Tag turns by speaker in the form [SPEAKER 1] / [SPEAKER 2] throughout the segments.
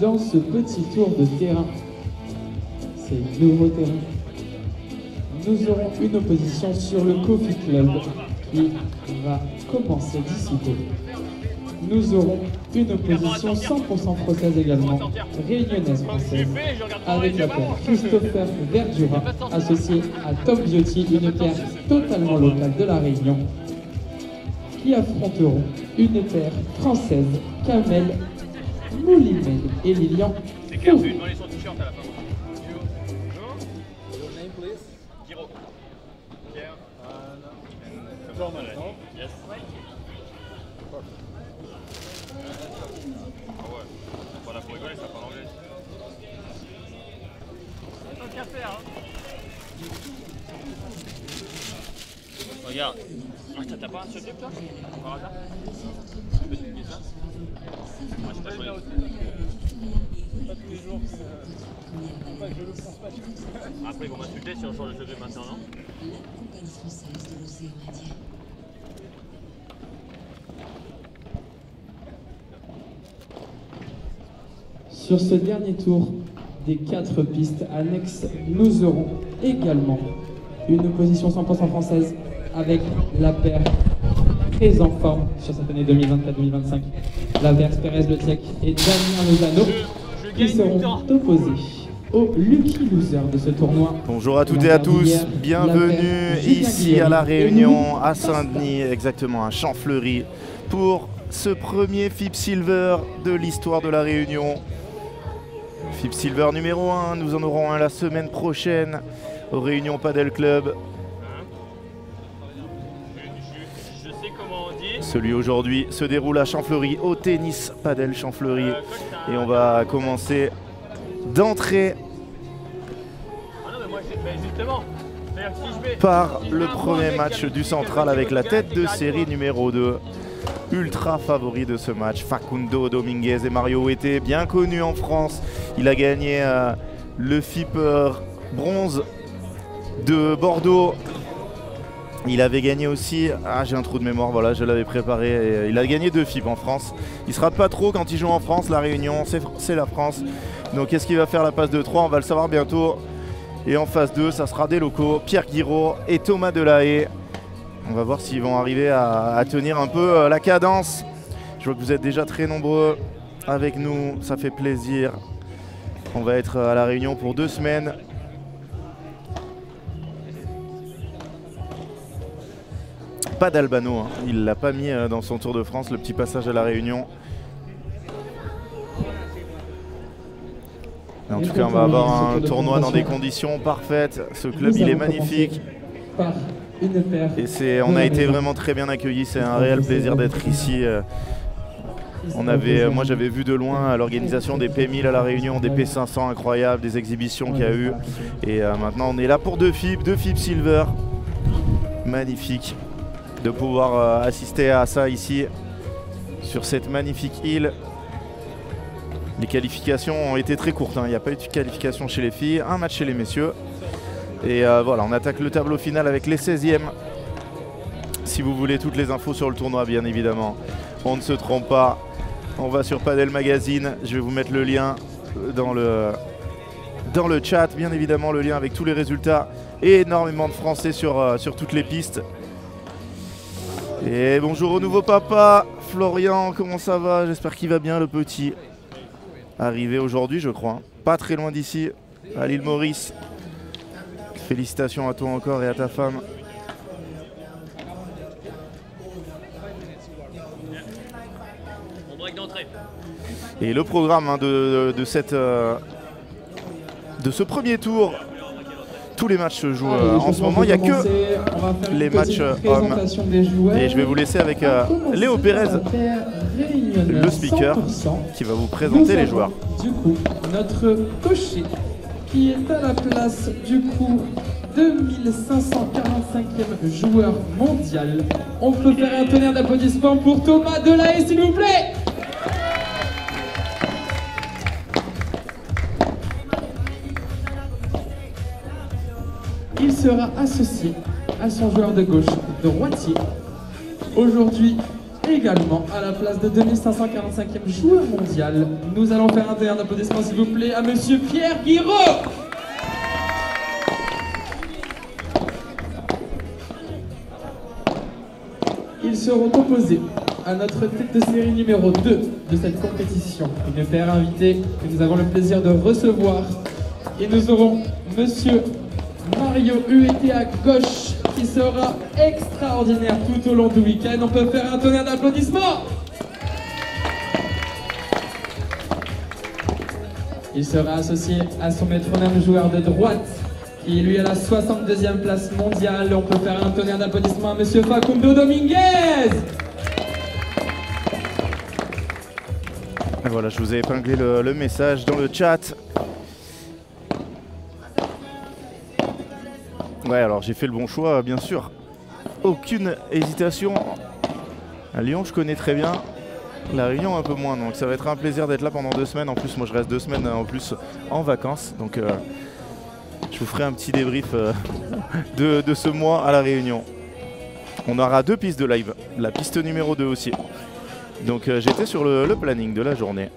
[SPEAKER 1] Dans ce petit tour de terrain, c'est nouveau terrain, nous aurons une opposition sur le Coffee Club qui va commencer d'ici peu. Nous aurons une opposition 100% française également, réunionnaise française, avec la paire Christopher Verdura, associé à Top Beauty, une paire totalement locale de la Réunion, qui affronteront une paire française, Kamel Moulimed et Lilian.
[SPEAKER 2] C'est clair, je vais lui demander son t-shirt à la fin.
[SPEAKER 3] Your name, please?
[SPEAKER 2] Giro. Pierre. Normal. Yes. Ah ouais. Pas là pour rigoler, ça parle anglais. C'est pas qu'à faire, hein. Regarde. Ah, t'as pas un seul toi? Par hasard? Tu peux expliquer ça? Moi, c'est pas joli.
[SPEAKER 3] Pas tous les jours que je le pense pas.
[SPEAKER 2] Après, ils vont m'insulter si on change de secret maintenant, non?
[SPEAKER 1] Sur ce dernier tour des 4 pistes annexes, nous aurons également une opposition 100% française avec la paire très en forme sur cette année 2024-2025, la Verse Pérez-Le Tiec et Damien Lozano, qui seront opposés aux Lucky Losers de ce tournoi.
[SPEAKER 4] Bonjour à toutes et à tous, bienvenue ici à La Réunion, à Saint-Denis, exactement à Champfleury, pour ce premier FIP Silver de l'histoire de La Réunion. FIP Silver numéro 1, nous en aurons un la semaine prochaine au Réunion Padel Club.
[SPEAKER 2] Je sais comment on dit.
[SPEAKER 4] Celui aujourd'hui se déroule à Champfleury, au Tennis Padel Champfleury. Et on va commencer d'entrée par le premier match du Central avec la tête de série numéro 2. Ultra favori de ce match, Facundo Dominguez et Mario Huete, bien connu en France. Il a gagné le FIP bronze de Bordeaux. Il avait gagné aussi, j'ai un trou de mémoire, voilà, je l'avais préparé. Et il a gagné 2 FIP en France. Il se rate pas trop quand il joue en France. La Réunion, c'est la France. Donc qu'est-ce qu'il va faire la passe de 3? On va le savoir bientôt. Et en phase 2, ça sera des locaux, Pierre Guiraud et Thomas Delahaye. On va voir s'ils vont arriver à tenir un peu la cadence. Je vois que vous êtes déjà très nombreux avec nous, ça fait plaisir. On va être à La Réunion pour 2 semaines. Pas d'Albano, hein. Il ne l'a pas mis dans son Tour de France, le petit passage à La Réunion. Mais en tout cas, on va avoir un tournoi dans des conditions parfaites. Ce club, il est magnifique. Et on a été vraiment très bien accueillis. C'est un réel plaisir d'être ici. Moi, j'avais vu de loin l'organisation des P1000 à La Réunion, des P500 incroyables, des exhibitions qu'il y a eu. Et maintenant, on est là pour 2 FIP Silver. Magnifique de pouvoir assister à ça ici, sur cette magnifique île. Les qualifications ont été très courtes, hein. Il n'y a pas eu de qualification chez les filles, un match chez les messieurs. Et voilà, on attaque le tableau final avec les 16e. Si vous voulez toutes les infos sur le tournoi, bien évidemment, on ne se trompe pas. On va sur Padel Magazine, je vais vous mettre le lien dans le chat, bien évidemment, le lien avec tous les résultats et énormément de français sur toutes les pistes. Et bonjour au nouveau papa, Florian, comment ça va? J'espère qu'il va bien, le petit. Arrivé aujourd'hui, je crois, hein. Pas très loin d'ici, à l'île Maurice. Félicitations à toi encore et à ta femme.
[SPEAKER 2] On break d'entrée.
[SPEAKER 4] Et le programme hein, de ce premier tour, tous les matchs se jouent en ce moment. Il n'y a que les matchs hommes. Et je vais vous laisser avec Léo Pérez, le speaker, qui va vous présenter les joueurs.
[SPEAKER 1] Du coup, notre cocher qui est à la place du coup 2545e joueur mondial. On peut faire un tonnerre d'applaudissements pour Thomas Delahaye, s'il vous plaît. Il sera associé à son joueur de gauche, droitier, aujourd'hui également à la place de 2545e joueur mondial. Nous allons faire un dernier applaudissement s'il vous plaît à monsieur Pierre Guiraud. Ils seront opposés à notre tête de série numéro 2 de cette compétition. Une paire invitée que nous avons le plaisir de recevoir. Et nous aurons monsieur Mario Huet à gauche qui sera extraordinaire tout au long du week-end. On peut faire un tonnerre d'applaudissements. Il sera associé à son métronome joueur de droite qui lui est à la 62e place mondiale. On peut faire un tonnerre d'applaudissements à monsieur Facundo Dominguez.
[SPEAKER 4] Et voilà, je vous ai épinglé le message dans le chat. Ouais, alors j'ai fait le bon choix, bien sûr. Aucune hésitation. À Lyon, je connais très bien. La Réunion, un peu moins. Donc ça va être un plaisir d'être là pendant 2 semaines. En plus, moi, je reste 2 semaines en plus en vacances. Donc je vous ferai un petit débrief de ce mois à La Réunion. On aura 2 pistes de live. La piste numéro 2 aussi. Donc j'étais sur le planning de la journée.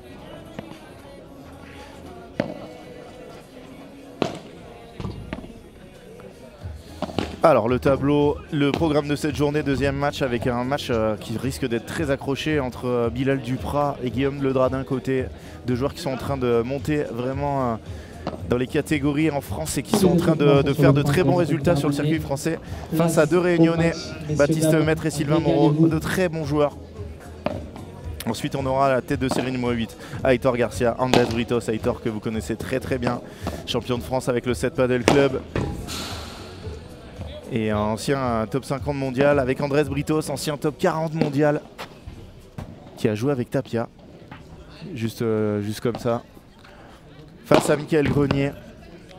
[SPEAKER 4] Alors le tableau, le programme de cette journée, 2e match avec un match qui risque d'être très accroché entre Bilal Duprat et Guillaume Ledras d'un côté. 2 joueurs qui sont en train de monter vraiment dans les catégories en France et qui sont en train de faire de très bons résultats sur le circuit français. Face à 2 Réunionnais, Baptiste Maître et Sylvain Moreau, de très bons joueurs. Ensuite on aura la tête de série numéro 8, Aitor Garcia, Andrés Britos, Aitor que vous connaissez très bien, champion de France avec le 7 Padel Club. Et un ancien top 50 mondial avec Andrés Britos, ancien top 40 mondial, qui a joué avec Tapia, juste comme ça. Face à Michael Grenier,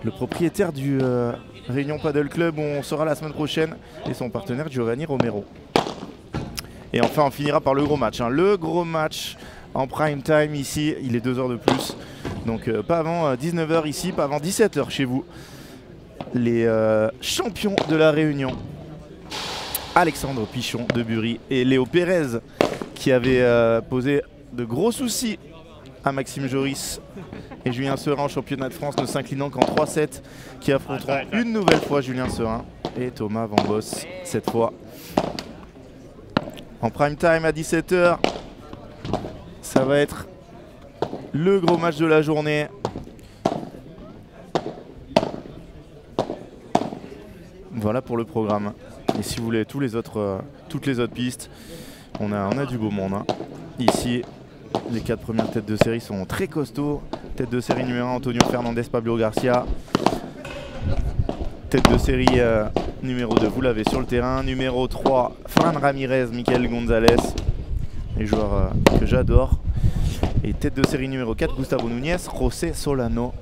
[SPEAKER 4] le propriétaire du Réunion Padel Club où on sera la semaine prochaine, et son partenaire Giovanni Romero. Et enfin on finira par le gros match, hein. Le gros match en prime time ici, il est 2 heures de plus. Donc pas avant 19h ici, pas avant 17h chez vous. Les champions de la Réunion, Alexandre Pichon de Bury et Léo Pérez qui avait posé de gros soucis à Maxime Joris et Julien Serin en championnat de France, ne s'inclinant qu'en 3-7, qui affronteront une nouvelle fois Julien Serin et Thomas Van Boss cette fois. En prime time à 17h, ça va être le gros match de la journée. Voilà pour le programme. Et si vous voulez toutes les autres pistes, on a du beau monde, hein. Ici, les 4 premières têtes de série sont très costauds. Tête de série numéro 1, Antonio Fernandez, Pablo Garcia. Tête de série numéro 2, vous l'avez sur le terrain. Numéro 3, Fran Ramirez, Michael Gonzalez. Les joueurs que j'adore. Et tête de série numéro 4, Gustavo Núñez, José Solano.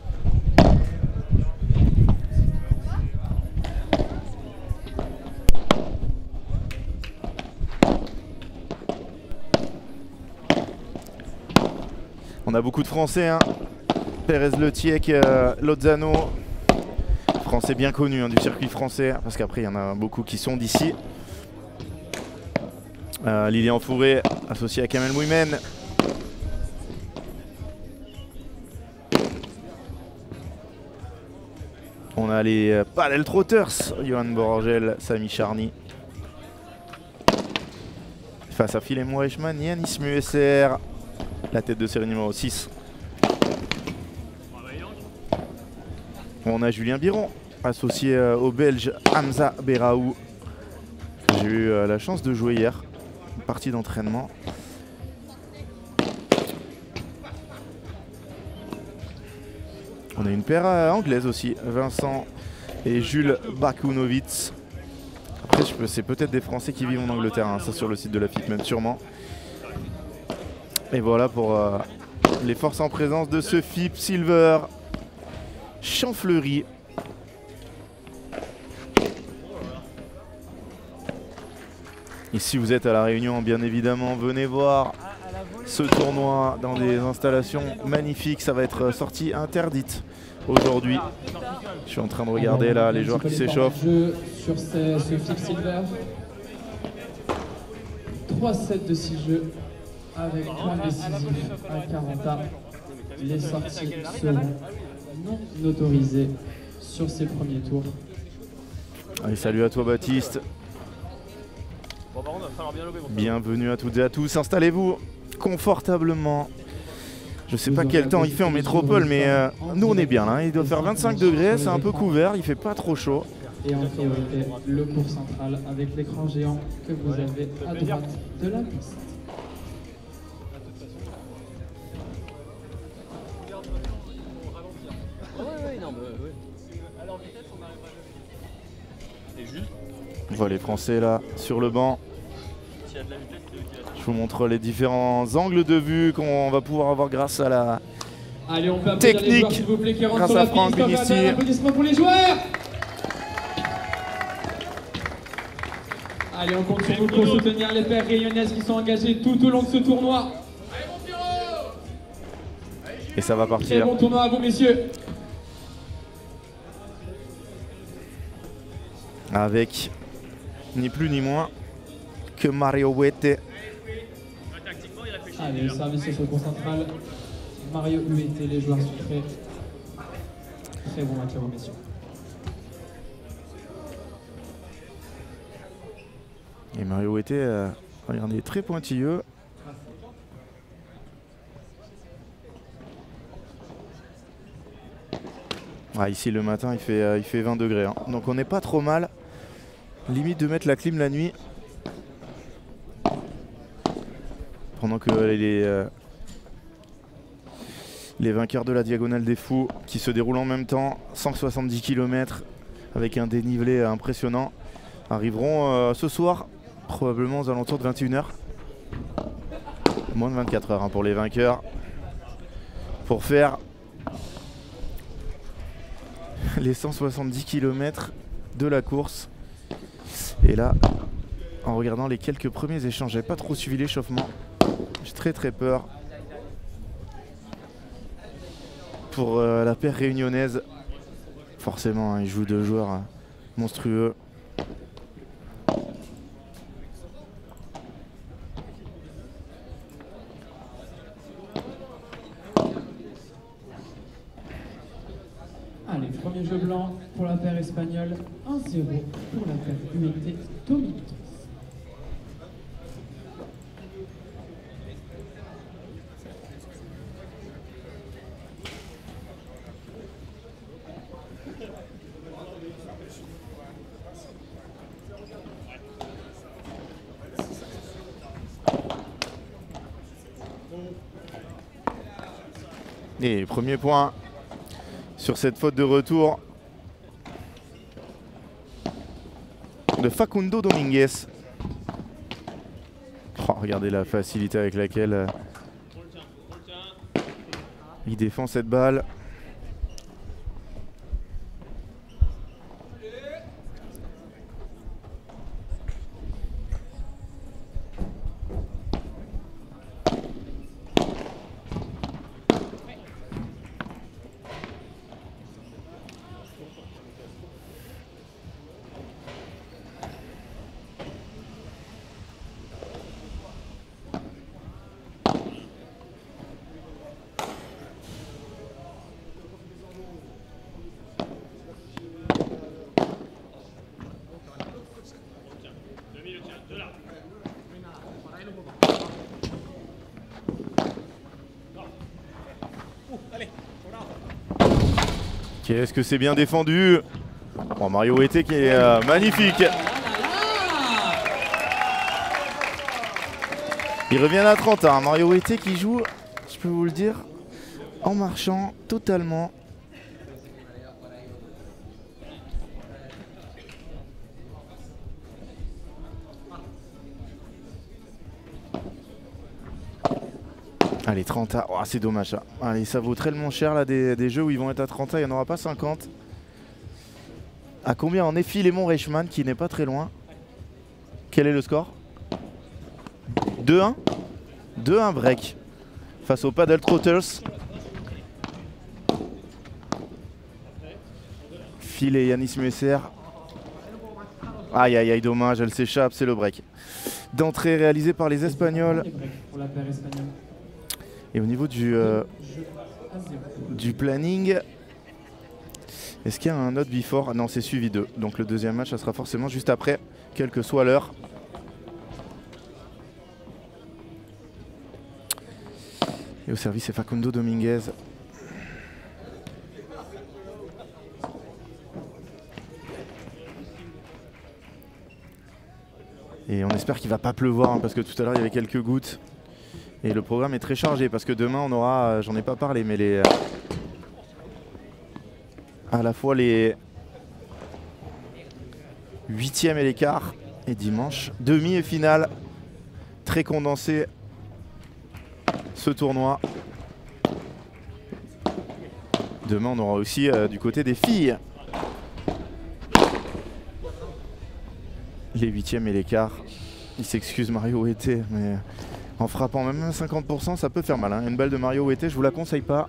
[SPEAKER 4] On a beaucoup de Français, hein. Pérez Letiec, Lozano, Français bien connus, hein, du circuit français, parce qu'après il y en a beaucoup qui sont d'ici. Lilian Fourré, associé à Kamel Mouimen. On a les Padel Trotters, Johan Borgel, Sami Charny. Face à Philemon Reichmann, Yanis Muesser. La tête de série numéro 6. On a Julien Biron, associé au Belge Hamza Beraou. J'ai eu la chance de jouer hier, une partie d'entraînement. On a une paire anglaise aussi, Vincent et Jules Bakunovitz. Après, c'est peut-être des Français qui vivent en Angleterre, hein, ça sur le site de la FIP même sûrement. Et voilà pour les forces en présence de ce FIP Silver Champfleury. Et si vous êtes à La Réunion, bien évidemment, venez voir ce tournoi dans des installations magnifiques. Ça va être sortie interdite aujourd'hui. Je suis en train de regarder là les joueurs qui s'échauffent.
[SPEAKER 1] Sur ce FIP Silver. 3 sets de 6 jeux avec point décisif à 40 armes. Les sorties seront non autorisées sur ces premiers tours.
[SPEAKER 4] Allez, salut à toi Baptiste.
[SPEAKER 2] Bon, par contre, il va falloir bien lever.
[SPEAKER 4] Bienvenue à toutes et à tous. Installez-vous confortablement. Je sais pas quel temps il fait en métropole, mais nous on est bien là. Il doit faire 25 degrés, c'est un peu couvert, il fait pas trop chaud.
[SPEAKER 1] Et en priorité, le cours central avec l'écran géant que vous avez à droite de la piste.
[SPEAKER 4] On voit les Français là sur le banc. Je vous montre les différents angles de vue qu'on va pouvoir avoir grâce à la
[SPEAKER 1] Allez, on peut applaudir les joueurs,
[SPEAKER 4] technique.
[SPEAKER 1] s'il vous plaît, qui rentrent
[SPEAKER 4] Grâce
[SPEAKER 1] sur
[SPEAKER 4] à
[SPEAKER 1] la
[SPEAKER 4] Franck
[SPEAKER 1] piste.
[SPEAKER 4] Binisti.
[SPEAKER 1] Un applaudissement pour les joueurs. Allez, on compte sur vous pour soutenir les paires réunionnaises qui sont engagées tout au long de ce tournoi.
[SPEAKER 4] Et ça va
[SPEAKER 1] Très
[SPEAKER 4] partir.
[SPEAKER 1] bon tournoi à vous, messieurs.
[SPEAKER 4] Avec ni plus ni moins que Mario Huete.
[SPEAKER 1] Allez, le service sur le cours central. Mario UET, les joueurs sont prêts. Très bon match à vous, messieurs.
[SPEAKER 4] Et Mario Huete, regardez, très pointilleux. Ah, ici le matin il fait 20 degrés, hein. Donc on n'est pas trop mal. Limite de mettre la clim la nuit. Pendant que les vainqueurs de la Diagonale des Fous qui se déroulent en même temps, 170 km avec un dénivelé impressionnant, arriveront ce soir, probablement aux alentours de 21 h. Moins de 24 heures hein, pour les vainqueurs. Pour faire les 170 km de la course. Et là, en regardant les quelques premiers échanges, j'avais pas trop suivi l'échauffement. J'ai très peur pour la paire réunionnaise. Forcément, hein, ils jouent deux joueurs monstrueux.
[SPEAKER 1] Allez, premier jeu blanc pour la paire espagnole, 1-0 pour la paire UET Dominicaine.
[SPEAKER 4] Et premier point sur cette faute de retour de Facundo Dominguez. Oh, regardez la facilité avec laquelle il défend cette balle. Qu'est-ce que c'est bien défendu. Oh, Mario Huete qui est magnifique. Il revient à 30 ans. Mario Huete qui joue, je peux vous le dire, en marchant totalement. Allez, 30 A, oh, c'est dommage ça. Allez, ça vaut tellement cher là des jeux où ils vont être à 30 A, il n'y en aura pas 50. À combien en est Philémon Reichmann qui n'est pas très loin? Quel est le score? 2-1. 2-1 break face aux Paddle Trotters. Phil et Yanis Messer. Aïe aïe aïe, dommage, elle s'échappe, c'est le break. d'entrée réalisée par les Espagnols.
[SPEAKER 1] Pour la paire espagnole.
[SPEAKER 4] Et au niveau
[SPEAKER 1] Jeu à 0.
[SPEAKER 4] du planning, est-ce qu'il y a un autre before? Ah non, c'est suivi d'eux. Donc le deuxième match, ça sera forcément juste après, quelle que soit l'heure. Et au service, c'est Facundo Dominguez. Et on espère qu'il ne va pas pleuvoir, hein, parce que tout à l'heure, il y avait quelques gouttes. Et le programme est très chargé, parce que demain, on aura, j'en ai pas parlé, mais à la fois les 8e et les quarts. Et dimanche, demi et finale. Très condensé, ce tournoi. Demain, on aura aussi du côté des filles les 8e et les quarts. Il s'excuse Mario Huete, mais en frappant même 50%, ça peut faire mal, hein. Une balle de Mario Huete, je vous la conseille pas.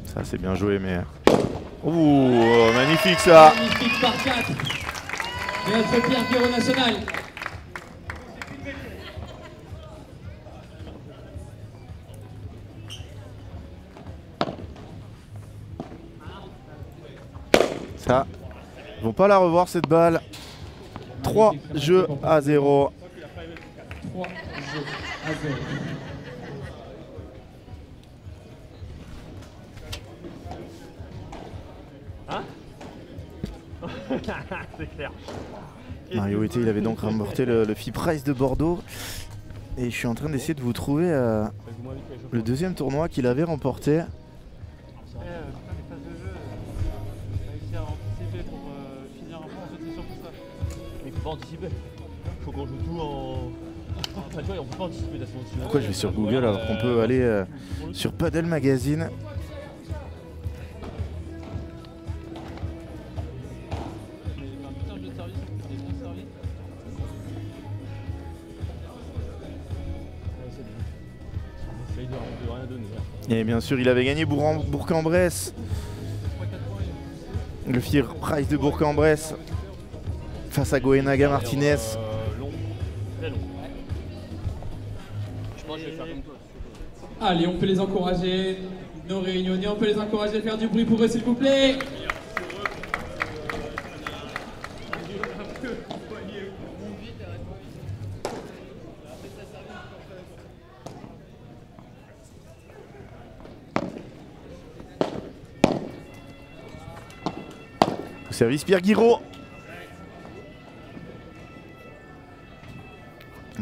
[SPEAKER 4] Ça, c'est bien joué, mais... Ouh, magnifique ça!
[SPEAKER 1] Magnifique par 4 de notre Pierre Guiraud national.
[SPEAKER 4] Ça, ils vont pas la revoir cette balle. 3 jeux à 0.
[SPEAKER 1] 3 jeux à 0.
[SPEAKER 2] Hein? C'est clair.
[SPEAKER 4] Mario Huete, il avait donc remporté le FIP Prize de Bordeaux. Et je suis en train d'essayer de vous trouver le deuxième tournoi qu'il avait remporté.
[SPEAKER 2] Il faut pas anticiper. Faut qu'on joue tout en. Enfin, tu vois, on peut pas anticiper de la façon.
[SPEAKER 4] Pourquoi je vais sur Google alors qu'on peut aller sur Padel Magazine? Et bien sûr, il avait gagné Bourg-en-Bresse. Le FIP Prize de Bourg-en-Bresse face à Goenaga Martinez.
[SPEAKER 2] Long. Très long. Je pense que je vais faire comme toi.
[SPEAKER 1] Allez, on peut les encourager. Nos réunionnais, on peut les encourager à faire du bruit pour eux, s'il vous plaît.
[SPEAKER 4] Au service Pierre Guiraud.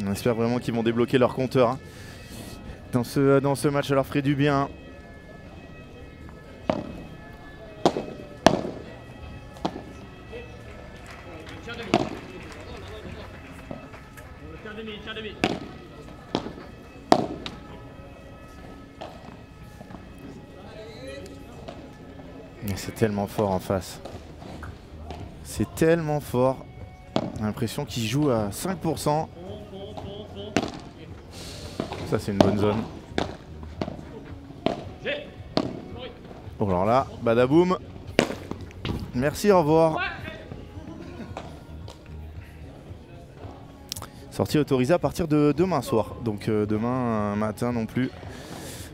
[SPEAKER 4] On espère vraiment qu'ils vont débloquer leur compteur, hein. Dans ce match, ça leur ferait du bien. Mais c'est tellement fort en face. C'est tellement fort. On a l'impression qu'ils jouent à 5%. Ça, c'est une bonne zone. Oh, alors là, badaboum. Merci, au revoir. Sortie autorisée à partir de demain soir. Donc demain matin non plus.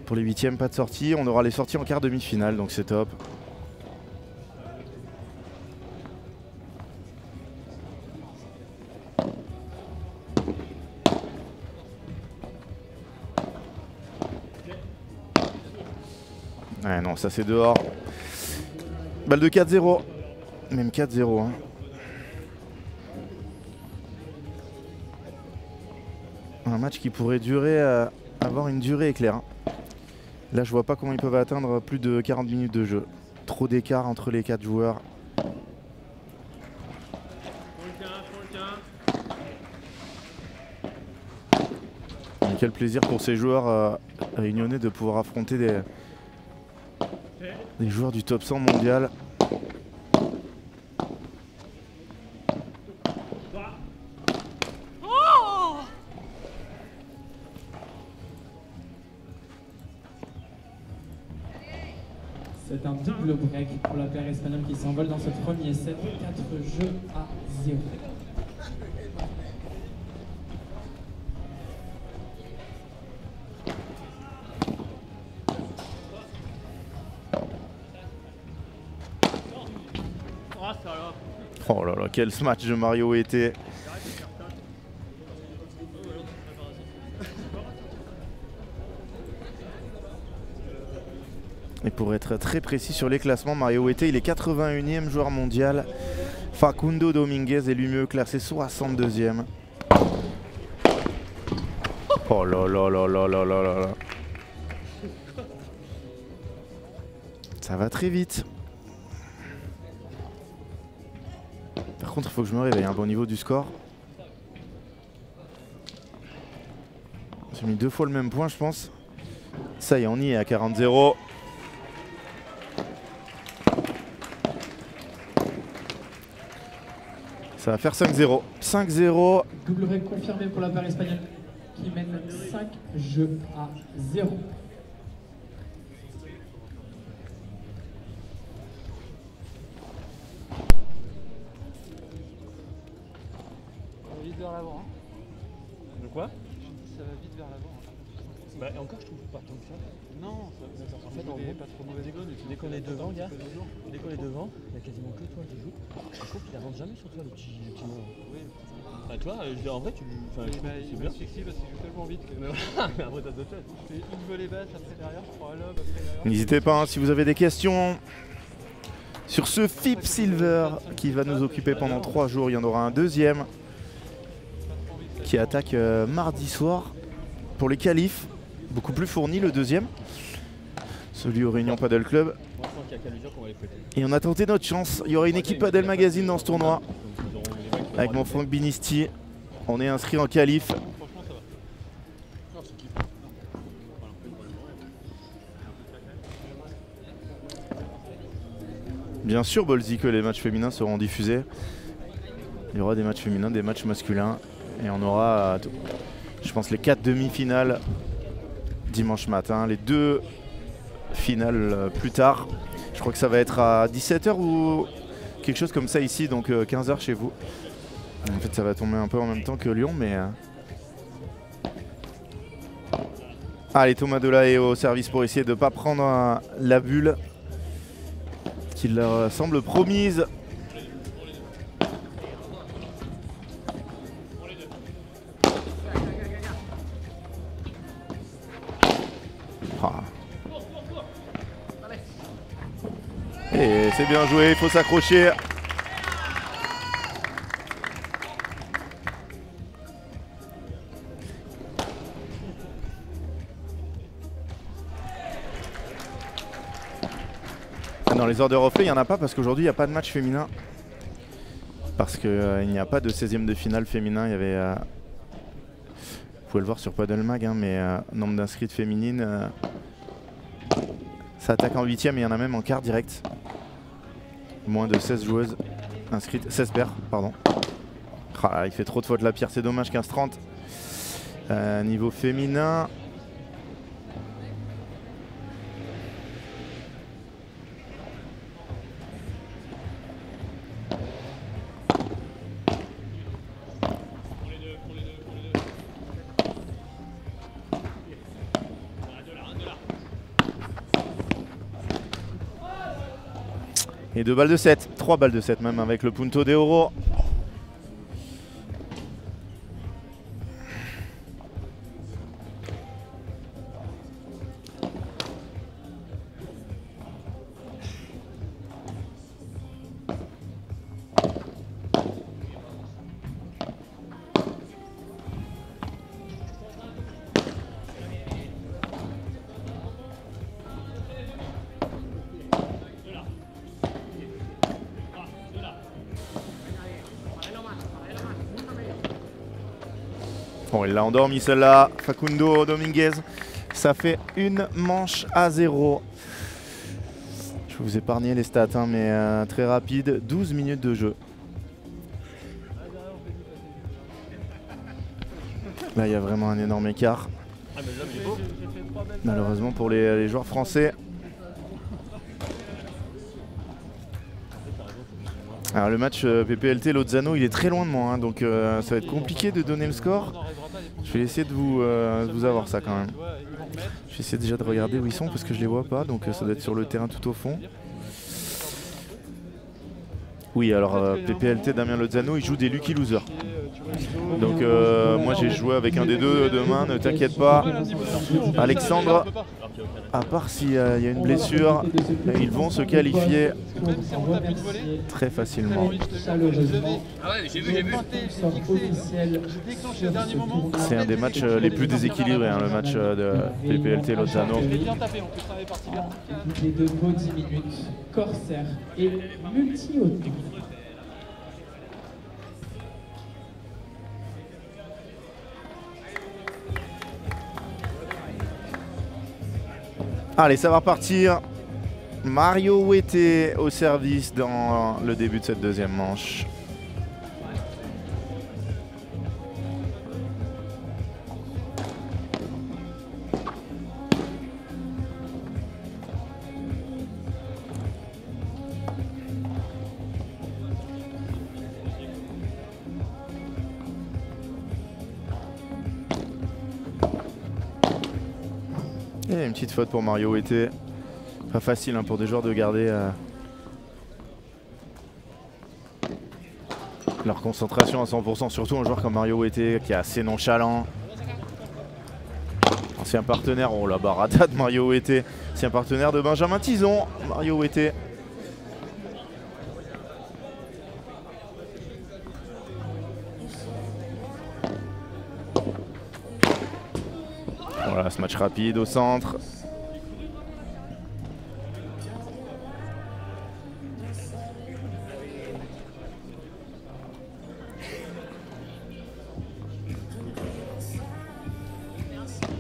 [SPEAKER 4] Pour les 8e, pas de sortie. On aura les sorties en quart demi-finale, donc c'est top. Ouais, non, ça c'est dehors. Balle de 4-0. Même 4-0. Hein. Un match qui pourrait durer, avoir une durée éclair. Hein. Là, je vois pas comment ils peuvent atteindre plus de 40 minutes de jeu. Trop d'écart entre les 4 joueurs. Et quel plaisir pour ces joueurs réunionnais de pouvoir affronter des joueurs du top 100 mondial.
[SPEAKER 1] C'est un double break pour la paire espagnole qui s'envole dans ce premier set. 4 jeux à 0.
[SPEAKER 4] Oh là là, quel match de Mario était. Et pour être très précis sur les classements, Mario Huete, il est 81e joueur mondial. Facundo Dominguez est lui mieux classé 62e. Oh là là là là là là là là. Ça va très vite. Par contre, il faut que je me réveille au niveau du score. J'ai mis 2 fois le même point, je pense. Ça y est, on y est à 40-0. Ça va faire 5-0. 5-0.
[SPEAKER 1] Double break confirmé pour la paire espagnole qui mène 5 jeux à 0.
[SPEAKER 3] Vite vers l'avant. Hein.
[SPEAKER 2] De quoi?
[SPEAKER 3] Ça va vite vers l'avant.
[SPEAKER 2] Bah encore je trouve pas tant que ça.
[SPEAKER 3] Non, en fait on est pas trop mauvais dégonne.
[SPEAKER 2] Dès qu'on est devant, gars, dès qu'on est devant, il n'y a quasiment que toi qui joue. Je trouve qu'il avance jamais sur toi le petit mot.
[SPEAKER 3] Oui.
[SPEAKER 2] Bah toi, en vrai tu c'est bien.
[SPEAKER 3] C'est parce qu'il joue tellement vite que
[SPEAKER 2] Mais après t'as d'autres choses.
[SPEAKER 3] je fais une volée basse, après derrière, je prends un lob, après derrière.
[SPEAKER 4] N'hésitez pas hein, si vous avez des questions sur ce FIP Silver qui va nous occuper pendant 3 jours. Il y en aura un deuxième qui attaque mardi soir pour les qualifs. Beaucoup plus fourni le deuxième. Celui au Réunion Paddle Club.
[SPEAKER 2] Moi je pense qu'il y a qu'à lui dire qu'on va les fêter.
[SPEAKER 4] Et on a tenté notre chance. Il y aura une équipe Paddle Magazine dans ce tournoi. Avec mon Franck Binisti. On est inscrit en qualif.
[SPEAKER 3] Franchement, ça va.
[SPEAKER 4] Bien sûr, Bolzi, que les matchs féminins seront diffusés. Il y aura des matchs féminins, des matchs masculins. Et on aura, je pense, les 4 demi-finales dimanche matin. Les 2 finales plus tard. Je crois que ça va être à 17 h ou quelque chose comme ça ici, donc 15 h chez vous. En fait, ça va tomber un peu en même temps que Lyon, mais... Allez, Thomas Delay est au service pour essayer de ne pas prendre la bulle qui leur semble promise. Ah. Et c'est bien joué, il faut s'accrocher. Dans les ordres replay, il n'y en a pas parce qu'aujourd'hui il n'y a pas de match féminin. Parce qu'il n'y a pas de 16e de finale féminin. Il y avait. Vous pouvez le voir sur Paddle Mag, hein, mais nombre d'inscrites féminines. Ça attaque en 8e et il y en a même en quart direct. Moins de 16 joueuses inscrites. 16 paires, pardon. Ah, il fait trop de fautes la Pierre, c'est dommage. 15-30. Niveau féminin. Et 2 balles de 7, 3 balles de 7 même avec le Punto de Oro. Bon, il l'a endormi celle-là, Facundo Dominguez. Ça fait une manche à 0. Je vais vous épargner les stats, hein, mais très rapide. 12 minutes de jeu. Là, il y a vraiment un énorme écart.
[SPEAKER 2] Ah mais là il est beau.
[SPEAKER 4] Malheureusement pour les joueurs français. Alors le match PPLT Lozano, il est très loin de moi, hein, donc ça va être compliqué de donner le score. Je vais essayer de vous avoir ça quand même. Je vais essayer déjà de regarder où ils sont parce que je les vois pas, donc ça doit être sur le terrain tout au fond. Oui, alors PPLT Damien Lozano, il joue des Lucky Losers. Donc moi j'ai joué avec un des deux demain, ne t'inquiète pas. Alexandre, à part s'il y a une blessure, ils vont se qualifier très facilement. C'est un des matchs les plus déséquilibrés, hein, le match de PPLT Lozano.
[SPEAKER 1] Les deux mots 10 minutes, Corsair et Multi-Auto.
[SPEAKER 4] Allez, ça va repartir. Mario Wete au service dans le début de cette deuxième manche. Et une petite faute pour Mario Wete. Pas facile, hein, pour des joueurs de garder leur concentration à 100%, surtout un joueur comme Mario Wete qui est assez nonchalant. Ancien partenaire, oh la barada de Mario Wete. Ancien partenaire de Benjamin Tison, Mario Wete. Voilà, ce match rapide au centre.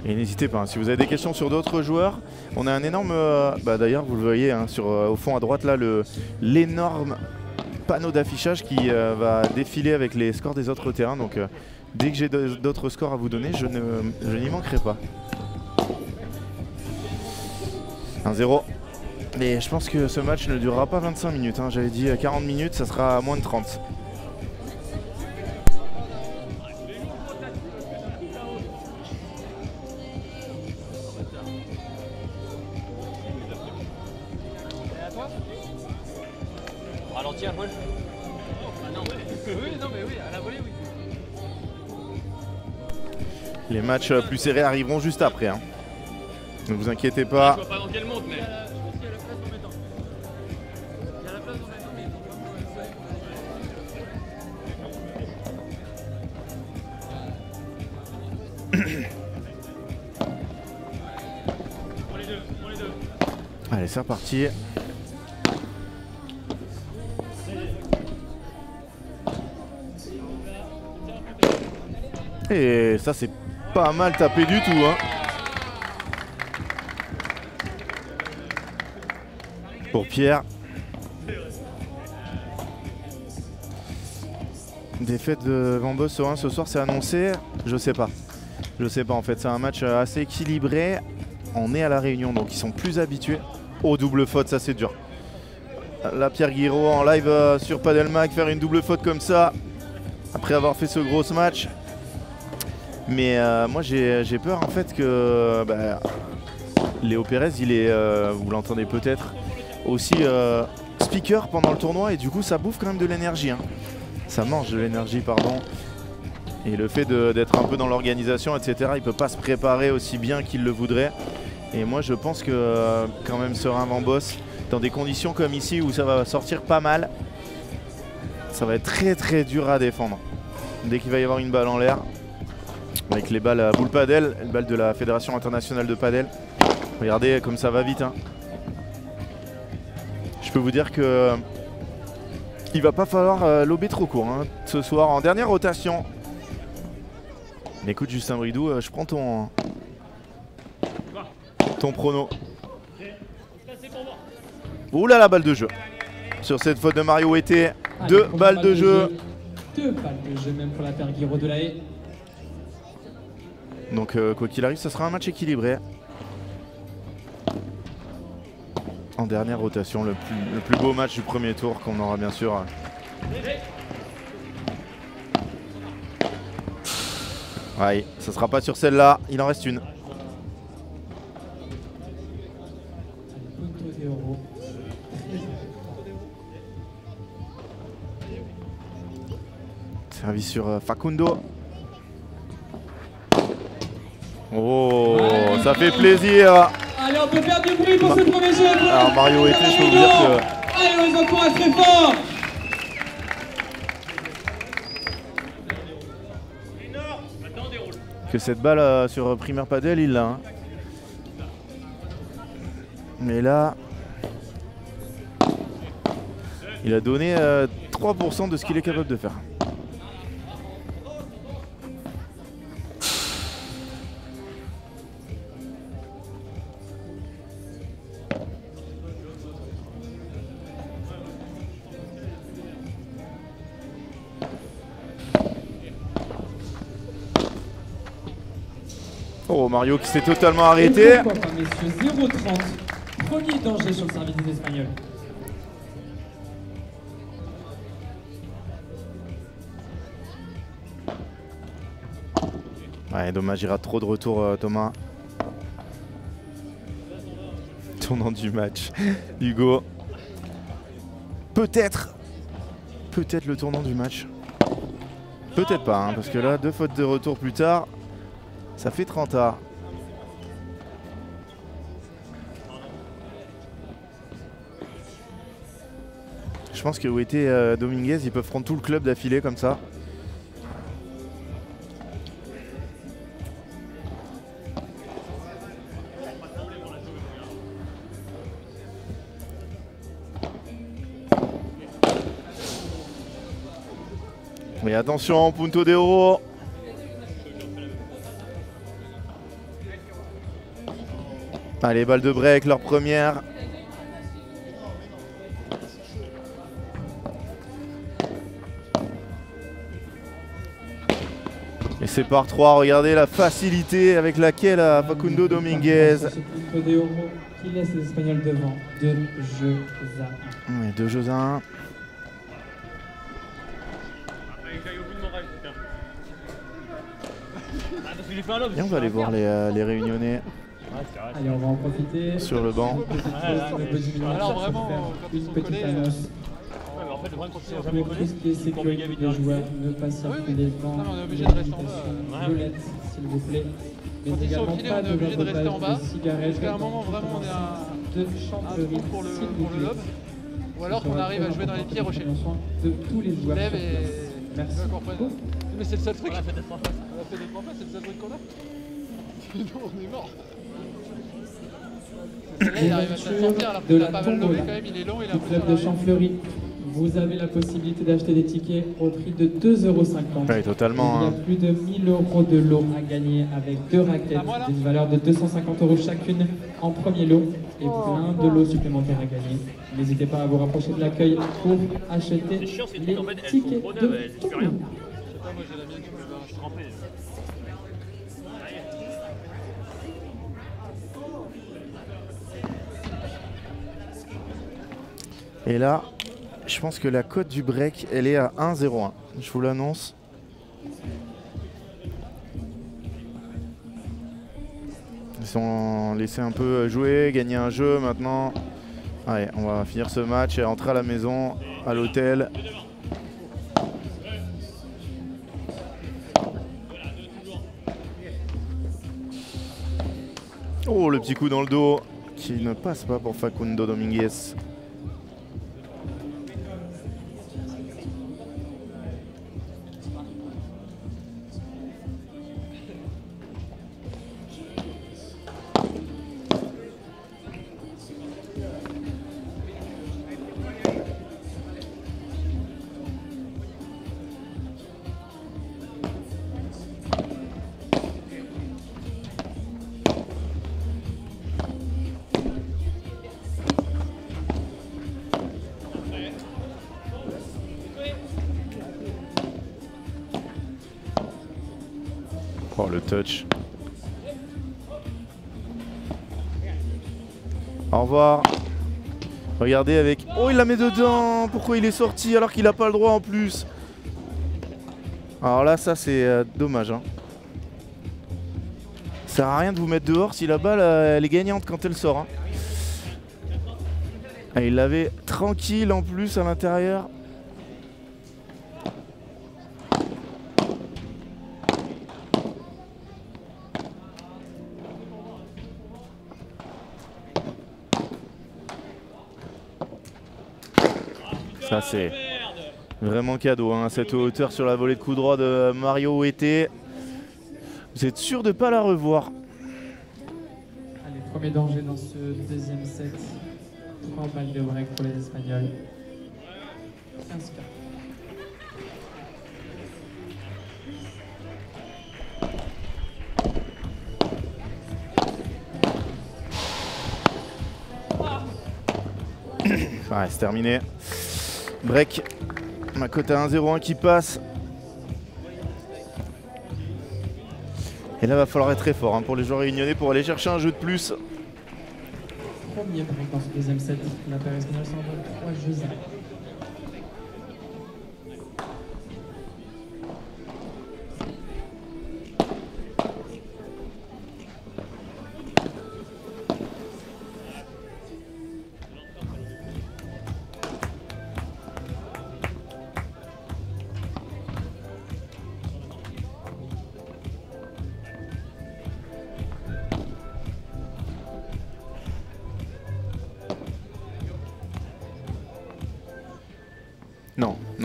[SPEAKER 4] Et n'hésitez pas, hein, si vous avez des questions sur d'autres joueurs, on a un énorme... d'ailleurs, vous le voyez, hein, au fond à droite, là, l'énorme panneau d'affichage qui va défiler avec les scores des autres terrains. Donc, dès que j'ai d'autres scores à vous donner, je n'y manquerai pas. 1-0. Et je pense que ce match ne durera pas 25 minutes. Hein. J'avais dit 40 minutes, ça sera moins de 30.
[SPEAKER 2] Ralentir, Paul.
[SPEAKER 4] Les matchs plus serrés arriveront juste après. Hein. Ne vous inquiétez pas.
[SPEAKER 2] Je vois pas dans quelle monte, mais...
[SPEAKER 4] Allez, c'est reparti. Et ça, c'est pas mal tapé du tout, hein. Pour Pierre. Défaite de Van Boss au 1 ce soir, c'est annoncé. Je sais pas. Je sais pas en fait. C'est un match assez équilibré. On est à la Réunion, donc ils sont plus habitués aux doubles fautes. Ça, c'est dur. Là, Pierre Guiraud en live sur Padelmag, faire une double faute comme ça après avoir fait ce gros match. Mais moi, j'ai peur en fait que Léo Pérez, il est, vous l'entendez peut-être, aussi speaker pendant le tournoi et du coup ça bouffe quand même de l'énergie, hein. Ça mange de l'énergie, pardon. Et le fait d'être un peu dans l'organisation, etc., il peut pas se préparer aussi bien qu'il le voudrait. Et moi je pense que quand même Serein Van Boss, dans des conditions comme ici où ça va sortir pas mal, ça va être très très dur à défendre. Dès qu'il va y avoir une balle en l'air, avec les balles à boule padel, les balles de la Fédération Internationale de Padel. Regardez comme ça va vite, hein. Je peux vous dire que il va pas falloir lober trop court, hein, ce soir en dernière rotation. Mais écoute Justin Bridou, je prends ton prono. Ouh là la balle de jeu. Sur cette faute de Mario Wete, 2 balles de jeu.
[SPEAKER 1] 2 balles de jeu même pour la paire Guiraud de la Haye.
[SPEAKER 4] Donc quoi qu'il arrive, ça sera un match équilibré. En dernière rotation, le plus beau match du premier tour qu'on aura bien sûr Ouais, ça sera pas sur celle-là, il en reste une.
[SPEAKER 1] Punto de oro.
[SPEAKER 4] Servi sur Facundo. Oh, ça fait plaisir.
[SPEAKER 1] Allez, on peut faire du bruit pour ce premier jeu.
[SPEAKER 4] Alors Mario était, je peux vous dire que...
[SPEAKER 1] Allez, on les encourage très fort.
[SPEAKER 4] Que cette balle sur Primaire Padel, il l'a. Hein. Mais là, il a donné 3% de ce qu'il est capable de faire. Oh, Mario qui s'est totalement arrêté.
[SPEAKER 1] Pourquoi pas, messieurs, 0,30. Premier danger sur le service des Espagnols.
[SPEAKER 4] Ouais, dommage, il rate trop de retour, Thomas. Tournant du match. Hugo. Peut-être le tournant du match. Peut-être pas, hein, parce que là, 2 fautes de retour plus tard, ça fait 30A. Je pense que Wete Dominguez, ils peuvent prendre tout le club d'affilée comme ça. Mais attention, Punto de oro. Allez, balle de break, leur première. Et c'est par 3, regardez la facilité avec laquelle Facundo Dominguez.
[SPEAKER 1] Punto de oro qui laisse les Espagnols devant. 2 jeux à 1.
[SPEAKER 4] Ouais, 2 jeux à 1. Et on va aller voir les Réunionnais
[SPEAKER 1] Allez, on va en profiter.
[SPEAKER 4] sur le banc.
[SPEAKER 3] Alors vraiment, quand ils
[SPEAKER 1] Une
[SPEAKER 3] sont
[SPEAKER 1] petite
[SPEAKER 3] collés,
[SPEAKER 1] annonce.
[SPEAKER 2] Ouais, mais en fait, le problème, quand ils sont
[SPEAKER 1] Pour
[SPEAKER 2] jamais
[SPEAKER 1] tout
[SPEAKER 2] collés,
[SPEAKER 1] ce qui est sécurité des joueurs, ne pas circuler dans
[SPEAKER 3] Non, mais on est obligé de rester en bas.
[SPEAKER 2] Ouais.
[SPEAKER 1] violette, s'il vous plaît. Mais
[SPEAKER 3] Quand ils sont
[SPEAKER 1] également
[SPEAKER 3] au filet,
[SPEAKER 1] pas
[SPEAKER 3] on est obligé de rester en bas.
[SPEAKER 1] de cigarettes.
[SPEAKER 3] Parce qu'à un moment, vraiment, on est à
[SPEAKER 1] de
[SPEAKER 3] un
[SPEAKER 1] chanterie,
[SPEAKER 3] trou pour le
[SPEAKER 1] s'il vous plaît.
[SPEAKER 3] lobe. Ou alors qu'on arrive à jouer dans les pieds rochers.
[SPEAKER 1] De tous les joueurs.
[SPEAKER 3] Lève
[SPEAKER 1] sur
[SPEAKER 3] et.
[SPEAKER 1] place. Merci
[SPEAKER 3] qu'on reprenne.
[SPEAKER 1] beaucoup.
[SPEAKER 3] Mais c'est le seul truc.
[SPEAKER 2] on a fait des trois passes.
[SPEAKER 3] On a fait des 3 passes, c'est le seul truc qu'on a. Sinon, on est mort. Là, il arrive à se sortir alors
[SPEAKER 1] De
[SPEAKER 3] qu'il
[SPEAKER 1] la
[SPEAKER 3] a pas mal levé
[SPEAKER 1] tombola
[SPEAKER 3] quand même, il est long, il a un
[SPEAKER 1] Du
[SPEAKER 3] peu
[SPEAKER 1] club de Champfleury. Vous avez la possibilité d'acheter des tickets au prix de 2,50 €.
[SPEAKER 4] Ouais, totalement.
[SPEAKER 1] Il y a
[SPEAKER 4] Hein.
[SPEAKER 1] plus de 1000 € de lot à gagner avec 2 raquettes
[SPEAKER 3] À moi, là
[SPEAKER 1] d'une valeur de 250 € chacune en premier lot et plein de lots supplémentaires à gagner. N'hésitez pas à vous rapprocher de l'accueil pour acheter
[SPEAKER 2] C'est chiant, ces
[SPEAKER 1] les
[SPEAKER 2] trucs, en fait, elles
[SPEAKER 1] tickets
[SPEAKER 2] sont trop
[SPEAKER 1] de
[SPEAKER 2] neuves, elles disent plus rien.
[SPEAKER 1] tombola.
[SPEAKER 3] Je sais pas, moi j'ai la mienne qui me va.
[SPEAKER 2] Je suis trempé.
[SPEAKER 4] Et là, je pense que la cote du break, elle est à 1,01. Je vous l'annonce. Ils sont laissés un peu jouer, gagner un jeu maintenant. Allez, on va finir ce match et rentrer à la maison, à l'hôtel. Oh, le petit coup dans le dos qui ne passe pas pour Facundo Dominguez. Oh, le touch. Au revoir. Regardez avec... Oh, il la met dedans. Pourquoi il est sorti alors qu'il n'a pas le droit en plus? Alors là, ça c'est dommage. Hein. Ça sert à rien de vous mettre dehors si la balle elle est gagnante quand elle sort. Hein. Ah, il l'avait tranquille en plus à l'intérieur. Ça c'est vraiment cadeau, hein, cette hauteur sur la volée de coup droit de Mario Huete. Vous êtes sûr de ne pas la revoir?
[SPEAKER 1] Allez, premier danger dans ce deuxième set. 3 balles de break pour les Espagnols. 15 cartes.
[SPEAKER 4] Ouais, c'est terminé. Break. Ma cote à 1-0-1 qui passe. Et là, va falloir être très fort hein, pour les joueurs réunionnais pour aller chercher un jeu de plus.
[SPEAKER 1] Premier break dans ce deuxième set. La paire espagnole s'envole 3 jeux à 1.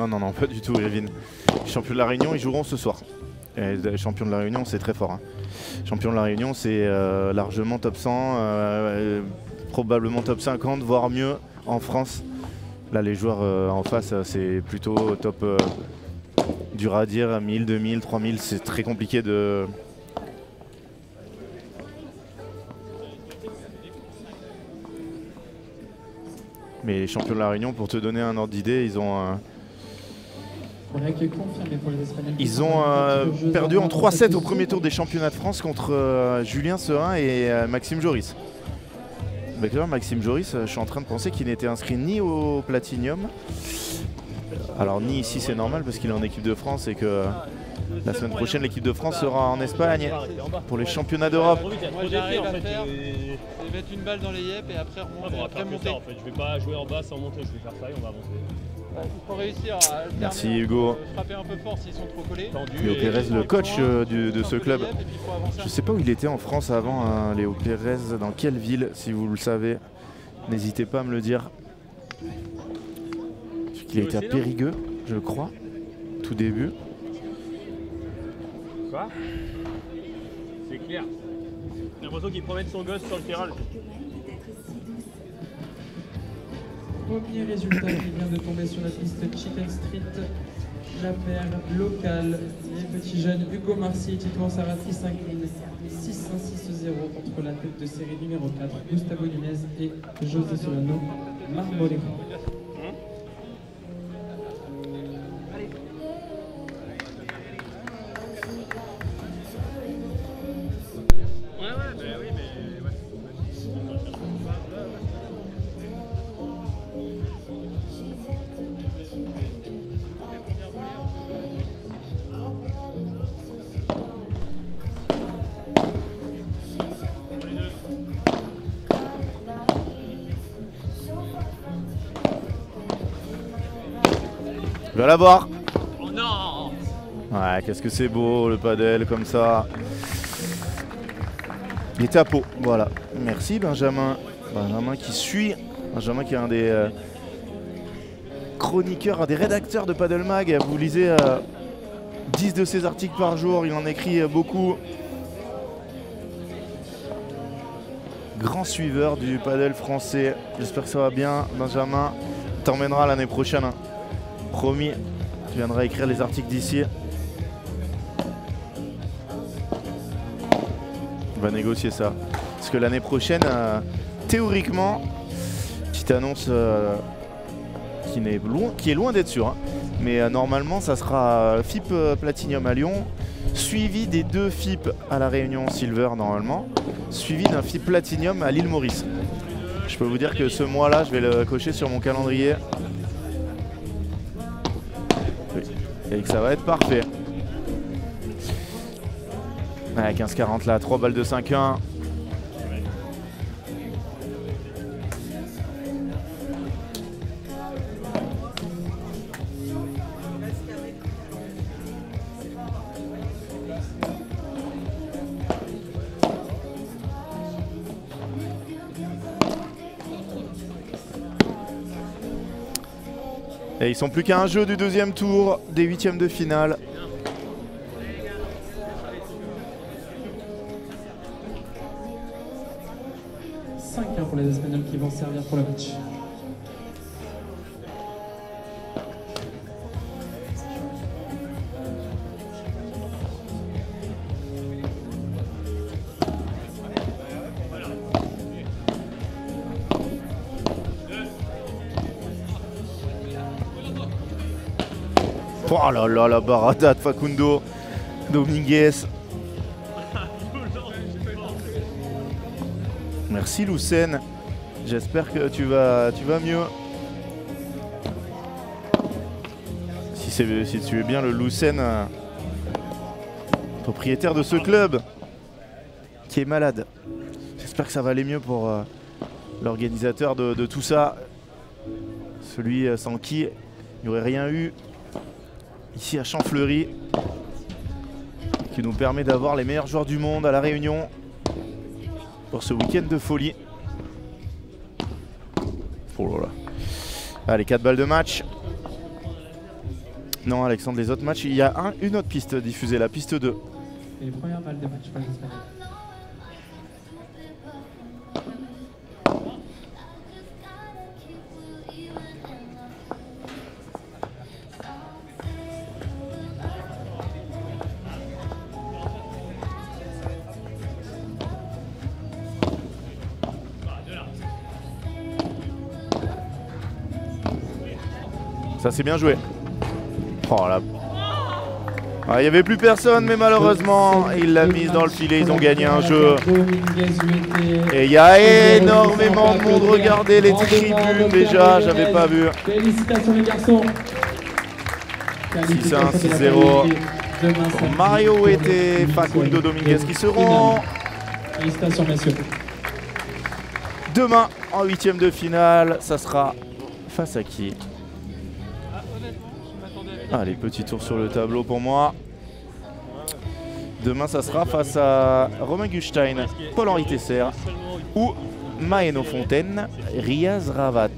[SPEAKER 4] Non, pas du tout, Evin. Les champions de la Réunion, ils joueront ce soir. Et les champions de la Réunion, c'est très fort. Hein. Champion de la Réunion, c'est largement top 100, probablement top 50, voire mieux en France. Là, les joueurs en face, c'est plutôt top dur à dire, 1000, 2000, 3000, c'est très compliqué de... Mais les champions de la Réunion, pour te donner un ordre d'idée, ils ont... Ils ont perdu en 3-7 au premier tour des championnats de France contre Julien Serin et Maxime Joris. Donc là, Maxime Joris, je suis en train de penser qu'il n'était inscrit ni au Platinium. Alors ni ici c'est normal parce qu'il est en équipe de France et que la semaine prochaine l'équipe de France sera en Espagne pour les championnats d'Europe.
[SPEAKER 3] Moi j'arrive à faire, c'est mettre une balle dans les yep et après remonter. Après monter.
[SPEAKER 2] En fait. Je vais pas jouer en bas sans monter, je vais faire ça et on va avancer.
[SPEAKER 3] Il faut réussir à
[SPEAKER 4] Merci Hugo.
[SPEAKER 3] frapper un peu fort s'ils sont trop collés.
[SPEAKER 4] Léo Pérez, le coach de ce club. Je ne sais pas où il était en France avant, hein, Léo Pérez, dans quelle ville, si vous le savez. N'hésitez pas à me le dire. Il a été à Périgueux, je crois, tout début.
[SPEAKER 2] Quoi? C'est clair. J'ai l'impression qu'il promène son gosse sur le terrain.
[SPEAKER 1] Premier résultat qui vient de tomber sur la piste Chicken Street. La paire locale, les petits jeunes Hugo Marcy et Tito Sarati s'inclinent 6-1-6-0 contre la tête de série numéro 4, Gustavo Nunez et José Solano Marmolejo.
[SPEAKER 4] Je vais la voir.
[SPEAKER 2] Oh non!
[SPEAKER 4] Ouais, qu'est-ce que c'est beau le padel comme ça. Il était à Pau, voilà. Merci Benjamin. Benjamin qui suit. Benjamin qui est un des chroniqueurs, un des rédacteurs de Padel Mag. Vous lisez 10 de ses articles par jour, il en écrit beaucoup. Grand suiveur du padel français. J'espère que ça va bien, Benjamin. T'emmènera l'année prochaine. Hein. Promis, tu viendras écrire les articles d'ici. On va négocier ça. Parce que l'année prochaine, théoriquement, petite annonce qui est loin d'être sûre. Hein. Mais normalement, ça sera FIP Platinum à Lyon, suivi des 2 FIP à la Réunion Silver normalement, suivi d'un FIP Platinum à l'île Maurice. Je peux vous dire que ce mois-là, je vais le cocher sur mon calendrier. Et que ça va être parfait. Ouais, 15-40 là, 3 balles de 5-1. Et ils sont plus qu'à un jeu du deuxième tour des huitièmes de finale.
[SPEAKER 1] Pour les Espagnols qui vont servir pour le match.
[SPEAKER 4] Oh là là, la barada de Facundo Dominguez. Merci Lucen, j'espère que tu vas mieux. Si tu es bien le Lucen, propriétaire de ce club qui est malade. J'espère que ça va aller mieux pour l'organisateur de tout ça. Celui sans qui il n'y aurait rien eu ici à Champfleury, qui nous permet d'avoir les meilleurs joueurs du monde à La Réunion pour ce week-end de folie. Oh là là. Allez, 4 balles de match. Non, Alexandre, les autres matchs, il y a une autre piste diffusée, la piste 2.
[SPEAKER 1] Et les premières balles de match pour les Espagnols.
[SPEAKER 4] Ça c'est bien joué. Oh là. Il n'y avait plus personne, mais malheureusement, il l'a mise dans le filet. Ils ont gagné un jeu. Et il y a énormément de monde. Regardez les tribunes déjà, j'avais pas vu.
[SPEAKER 1] Félicitations les garçons.
[SPEAKER 4] 6-1, 6-0. Mario et Facundo Dominguez qui seront
[SPEAKER 1] Félicitations messieurs.
[SPEAKER 4] demain en huitième de finale. Ça sera face à qui? Allez, petit tour sur le tableau pour moi. Demain, ça sera face à Romain Gustein, Paul-Henri Tesser ou Maeno Fontaine, Riaz Ravat.